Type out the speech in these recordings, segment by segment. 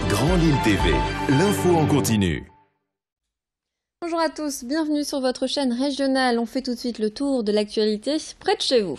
Grand Lille TV, l'info en continu. Bonjour à tous, bienvenue sur votre chaîne régionale. On fait tout de suite le tour de l'actualité près de chez vous.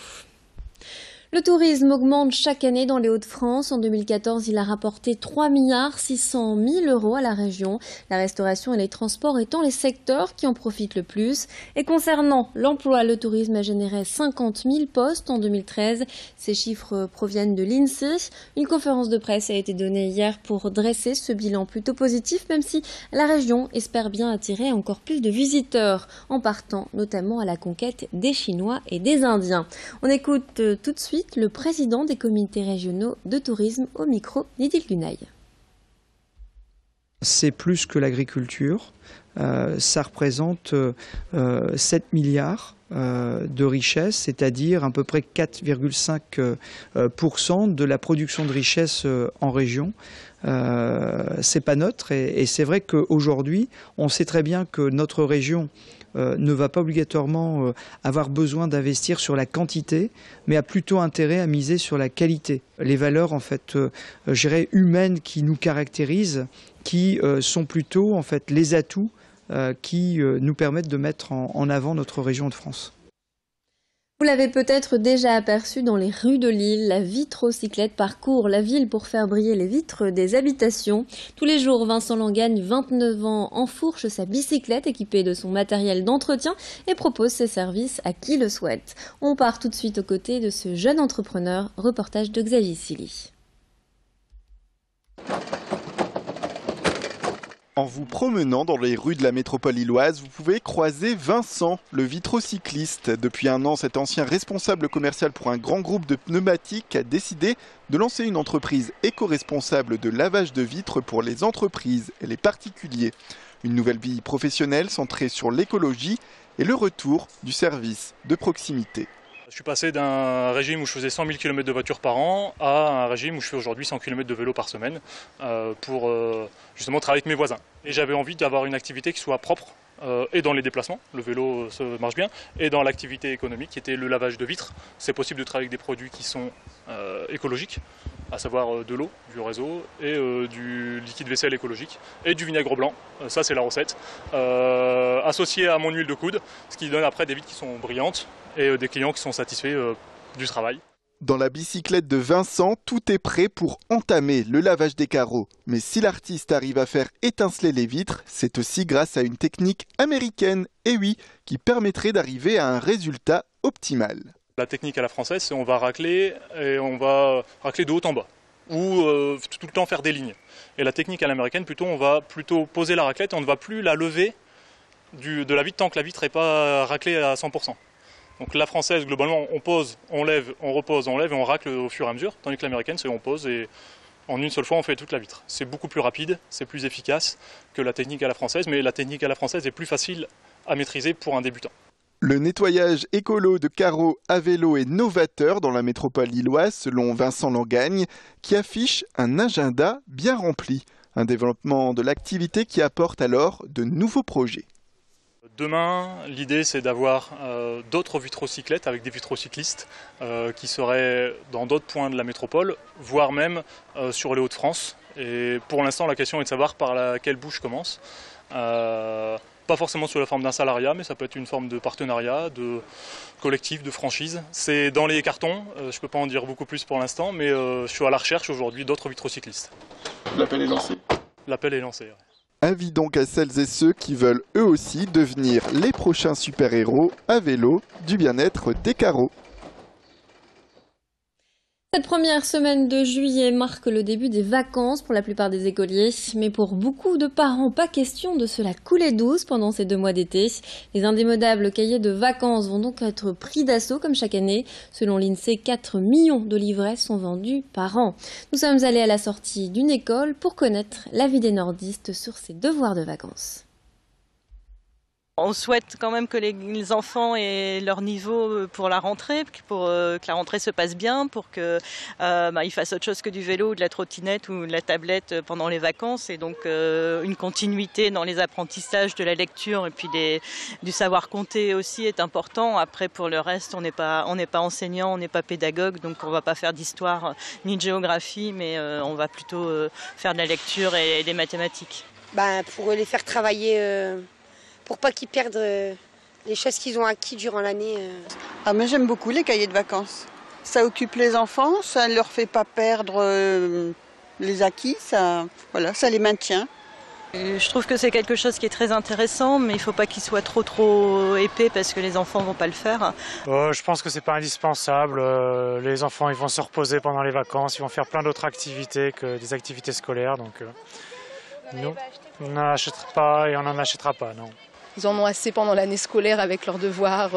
Le tourisme augmente chaque année dans les Hauts-de-France. En 2014, il a rapporté 3 600 000 € à la région. La restauration et les transports étant les secteurs qui en profitent le plus. Et concernant l'emploi, le tourisme a généré 50 000 postes en 2013. Ces chiffres proviennent de l'INSEE. Une conférence de presse a été donnée hier pour dresser ce bilan plutôt positif, même si la région espère bien attirer encore plus de visiteurs, en partant notamment à la conquête des Chinois et des Indiens. On écoute tout de suite le président des comités régionaux de tourisme au micro d'Idil Gunaï. C'est plus que l'agriculture, ça représente 7 milliards de richesse, c'est-à-dire à peu près 4,5% de la production de richesse en région. C'est pas neutre et c'est vrai qu'aujourd'hui, on sait très bien que notre région ne va pas obligatoirement avoir besoin d'investir sur la quantité, mais a plutôt intérêt à miser sur la qualité. Les valeurs en fait, je dirais humaines qui nous caractérisent, qui sont plutôt en fait les atouts qui nous permettent de mettre en avant notre région de France. Vous l'avez peut-être déjà aperçu dans les rues de Lille, la vitrocyclette parcourt la ville pour faire briller les vitres des habitations. Tous les jours, Vincent Langagne, 29 ans, enfourche sa bicyclette équipée de son matériel d'entretien et propose ses services à qui le souhaite. On part tout de suite aux côtés de ce jeune entrepreneur, reportage de Xavier Silly. En vous promenant dans les rues de la métropole lilloise, vous pouvez croiser Vincent, le vitrocycliste. Depuis un an, cet ancien responsable commercial pour un grand groupe de pneumatiques a décidé de lancer une entreprise éco-responsable de lavage de vitres pour les entreprises et les particuliers. Une nouvelle vie professionnelle centrée sur l'écologie et le retour du service de proximité. Je suis passé d'un régime où je faisais 100 000 km de voiture par an à un régime où je fais aujourd'hui 100 km de vélo par semaine pour justement travailler avec mes voisins. Et j'avais envie d'avoir une activité qui soit propre et dans les déplacements, le vélo ça marche bien, et dans l'activité économique qui était le lavage de vitres. C'est possible de travailler avec des produits qui sont écologiques, à savoir de l'eau, du réseau et du liquide vaisselle écologique et du vinaigre blanc, ça c'est la recette, associé à mon huile de coude, ce qui donne après des vitres qui sont brillantes et des clients qui sont satisfaits du travail. Dans la bicyclette de Vincent, tout est prêt pour entamer le lavage des carreaux. Mais si l'artiste arrive à faire étinceler les vitres, c'est aussi grâce à une technique américaine, et oui, qui permettrait d'arriver à un résultat optimal. La technique à la française, c'est on va racler et on va racler de haut en bas, ou tout le temps faire des lignes. Et la technique à l'américaine, on va plutôt poser la raclette et on ne va plus la lever de la vitre tant que la vitre n'est pas raclée à 100%. Donc la française, globalement, on pose, on lève, on repose, on lève et on racle au fur et à mesure, tandis que l'américaine, c'est on pose et en une seule fois, on fait toute la vitre. C'est beaucoup plus rapide, c'est plus efficace que la technique à la française, mais la technique à la française est plus facile à maîtriser pour un débutant. Le nettoyage écolo de carreaux à vélo est novateur dans la métropole lilloise, selon Vincent Langagne, qui affiche un agenda bien rempli. Un développement de l'activité qui apporte alors de nouveaux projets. Demain, l'idée c'est d'avoir d'autres vitrocyclettes avec des vitrocyclistes qui seraient dans d'autres points de la métropole, voire même sur les Hauts-de-France. Et pour l'instant, la question est de savoir par laquelle bouche commence. Pas forcément sous la forme d'un salariat, mais ça peut être une forme de partenariat, de collectif, de franchise. C'est dans les cartons, je ne peux pas en dire beaucoup plus pour l'instant, mais je suis à la recherche aujourd'hui d'autres vitrocyclistes. L'appel est lancé. L'appel est lancé. Ouais. Avis donc à celles et ceux qui veulent eux aussi devenir les prochains super-héros à vélo du bien-être des carreaux. Cette première semaine de juillet marque le début des vacances pour la plupart des écoliers. Mais pour beaucoup de parents, pas question de se la couler douce pendant ces 2 mois d'été. Les indémodables cahiers de vacances vont donc être pris d'assaut comme chaque année. Selon l'INSEE, 4 millions de livrets sont vendus par an. Nous sommes allés à la sortie d'une école pour connaître l'avis des nordistes sur ces devoirs de vacances. On souhaite quand même que les enfants aient leur niveau pour la rentrée, pour que la rentrée se passe bien, pour qu'ils fassent autre chose que du vélo, ou de la trottinette ou de la tablette pendant les vacances. Et donc une continuité dans les apprentissages de la lecture et puis du savoir compter aussi est important. Après, pour le reste, on n'est pas enseignant, on n'est pas pédagogue, donc on ne va pas faire d'histoire ni de géographie, mais on va plutôt faire de la lecture et des mathématiques. Pour les faire travailler, pour pas qu'ils perdent les choses qu'ils ont acquis durant l'année. Mais j'aime beaucoup les cahiers de vacances. Ça occupe les enfants, ça ne leur fait pas perdre les acquis, ça les maintient. Je trouve que c'est quelque chose qui est très intéressant, mais il ne faut pas qu'il soit trop épais parce que les enfants ne vont pas le faire. Je pense que c'est pas indispensable. Les enfants ils vont se reposer pendant les vacances, ils vont faire plein d'autres activités que des activités scolaires. Donc nous, on n'en achètera pas et on n'en achètera pas, non. Ils en ont assez pendant l'année scolaire avec leurs devoirs.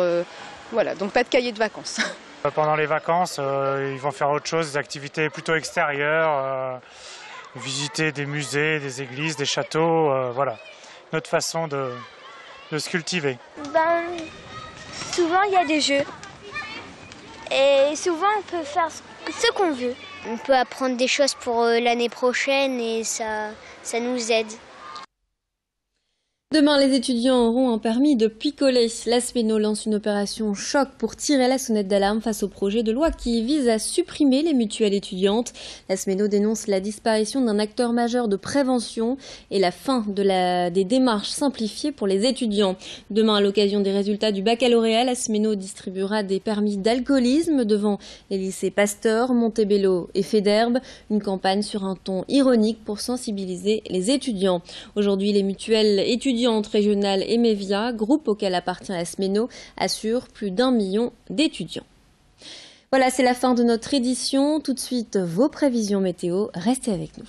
Donc pas de cahier de vacances. Pendant les vacances, ils vont faire autre chose, des activités plutôt extérieures, visiter des musées, des églises, des châteaux, notre façon de se cultiver. Souvent il y a des jeux et souvent on peut faire ce qu'on veut. On peut apprendre des choses pour l'année prochaine et ça nous aide. Demain, les étudiants auront un permis de picoler. L'Asméno lance une opération choc pour tirer la sonnette d'alarme face au projet de loi qui vise à supprimer les mutuelles étudiantes. L'Asméno dénonce la disparition d'un acteur majeur de prévention et la fin des démarches simplifiées pour les étudiants. Demain, à l'occasion des résultats du baccalauréat, l'Asméno distribuera des permis d'alcoolisme devant les lycées Pasteur, Montebello et Faidherbe. Une campagne sur un ton ironique pour sensibiliser les étudiants. Aujourd'hui, les mutuelles étudiantes régionales et Mevia, groupe auquel appartient l'Asméno, assure plus d'1 million d'étudiants. Voilà, c'est la fin de notre édition. Tout de suite, vos prévisions météo. Restez avec nous.